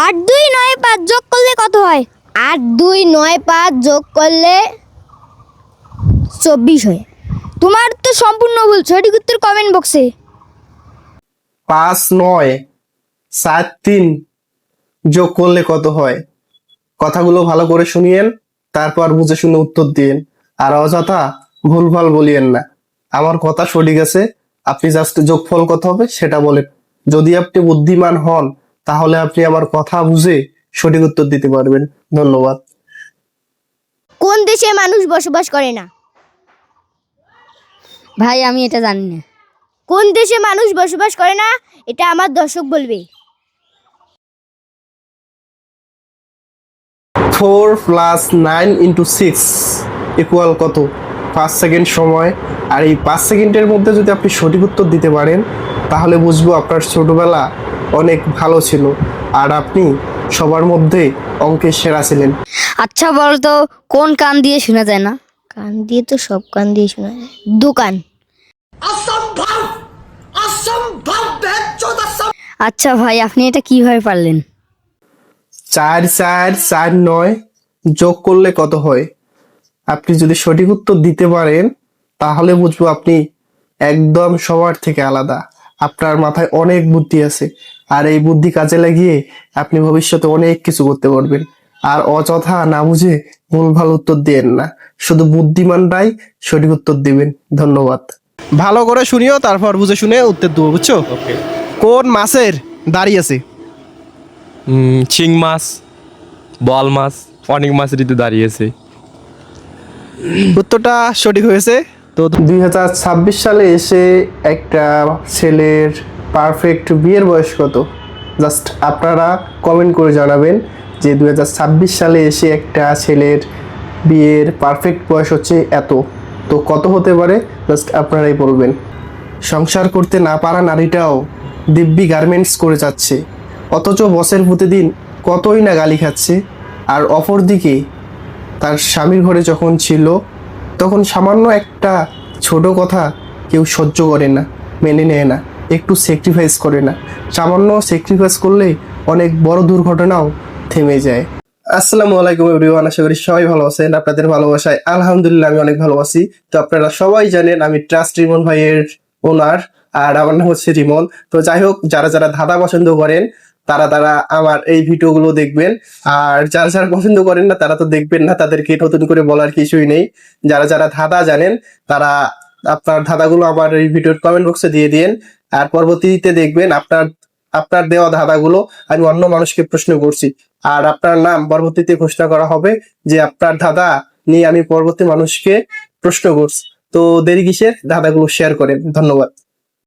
8 2 9 5 যোগ করলে কত হয়? 8 2 9 5 যোগ করলে 24 হয়। তোমার তো সম্পূর্ণ ভুল, সঠিক উত্তর কমেন্ট বক্সে। 5 9 7 3 যোগ করলে কত হয়? কথাগুলো ভালো করে শুনিয়েন, তারপর বুঝে শুনে উত্তর দিন। আর অযথা ভুলভাল বলিয়েন না। আমার কথা সঠিক আছে, আপনি জাস্ট যোগফল কত হবে সেটা বলেন। যদি আপনি বুদ্ধিমান হন তাহলে আপনি আমার কথা বুঝে সঠিক উত্তর দিতে পারবেন। ধন্যবাদ। কোন দেশে মানুষ বসবাস করে না? ভাই আমি এটা জানি না। কোন দেশে মানুষ বসবাস করে না এটা আমার দর্শক বলবে। 4 + 9 × 6 ইকুয়াল কত? 5 সেকেন্ড সময়। আর এই 5 সেকেন্ডের মধ্যে যদি আপনি সঠিক উত্তর দিতে পারেন তাহলে বুঝবো আপনার ছোটবেলা অনেক ভালো ছিল আর আপনি সবার মধ্যে অঙ্কে সেরা ছিলেন। আচ্ছা বলতো, কোন কান দিয়ে শোনা যায় না? কান দিয়ে তো সব কান দিয়ে শোনা যায়। দোকান। আচ্ছা ভাই, আপনি এটা কিভাবে পারলেন? 4 4 4 9 যোগ করলে কত হয়? আপনি যদি সঠিক উত্তর দিতে পারেন তাহলে বুঝবো আপনি একদম সবার থেকে আলাদা। আপনার মাথায় অনেক বুদ্ধি আছে আর এই বুদ্ধি কাজে লাগিয়ে আপনি ভবিষ্যতে অনেক কিছু করতে পারবেন। আর অযথা না বুঝে ভুলভাল উত্তর দিবেন না, শুধু বুদ্ধিমানরাই সঠিক উত্তর দিবেন। ধন্যবাদ। ভালো করে শুনিও, তারপর বুঝে শুনে উত্তর দেবো, বুঝছো? ওকে। কোন মাছের দাড়ি আছে? চিং মাছ, বল মাছ, অনেক মাছ ঋতু দাঁড়িয়েছে। উত্তরটা সঠিক হয়েছে। তো 2026 সালে এসে একটা ছেলের পারফেক্ট বিয়ের বয়স কত? জাস্ট আপনারা কমেন্ট করে জানাবেন যে 2026 সালে এসে একটা ছেলের বিয়ের পারফেক্ট বয়স হচ্ছে এত। তো কত হতে পারে জাস্ট আপনারাই বলবেন। সংসার করতে না পারা নারীটাও দিব্যি গার্মেন্টস করে যাচ্ছে, অথচ বসের প্রতিদিন কতই না গালি খাচ্ছে। আর অপরদিকে তার স্বামীর ঘরে যখন ছিল তখন সামান্য একটা ছোট কথা কেউ সহ্য করে না, মেনে নেয় না, একটু স্যাক্রিফাইস করে না। সামান্য স্যাক্রিফাইস করলে অনেক বড় দুর্ঘটনাও থেমে যায়। আসসালামু আলাইকুম এভরিওয়ান, আশা করি সবাই ভালো আছেন। আপনাদের ভালোবাসায় আলহামদুলিল্লাহ আমি অনেক ভালো আছি। তো আপনারা সবাই জানেন আমি ট্রাস্ট রিমন ভাইয়ের ওনার, আর আমার নাম হচ্ছে রিমন। তো যাই হোক, যারা যারা ধাঁধা পছন্দ করেন তারা তারা আমার এই ভিডিওগুলো দেখবেন, আর যারা যারা পছন্দ করেন না তারা তো দেখবেন না, তাদেরকে নতুন করে বলার কিছুই নেই। যারা যারা ধাঁধা জানেন তারা আপনার ধাঁধাগুলো আমার এই ভিডিওর কমেন্ট বক্সে দিয়ে দিন, আর পরবর্তীতে দেখবেন আপনার আপনার দেওয়া ধাঁধাগুলো আমি অন্য মানুষকে প্রশ্ন করছি, আর আপনার নাম পরবর্তীতে ঘোষণা করা হবে যে আপনার ধাঁধা নিয়ে আমি পরবর্তী মানুষকে প্রশ্ন করছি। তো দেরি কিসের, ধাঁধাগুলো শেয়ার করেন। ধন্যবাদ।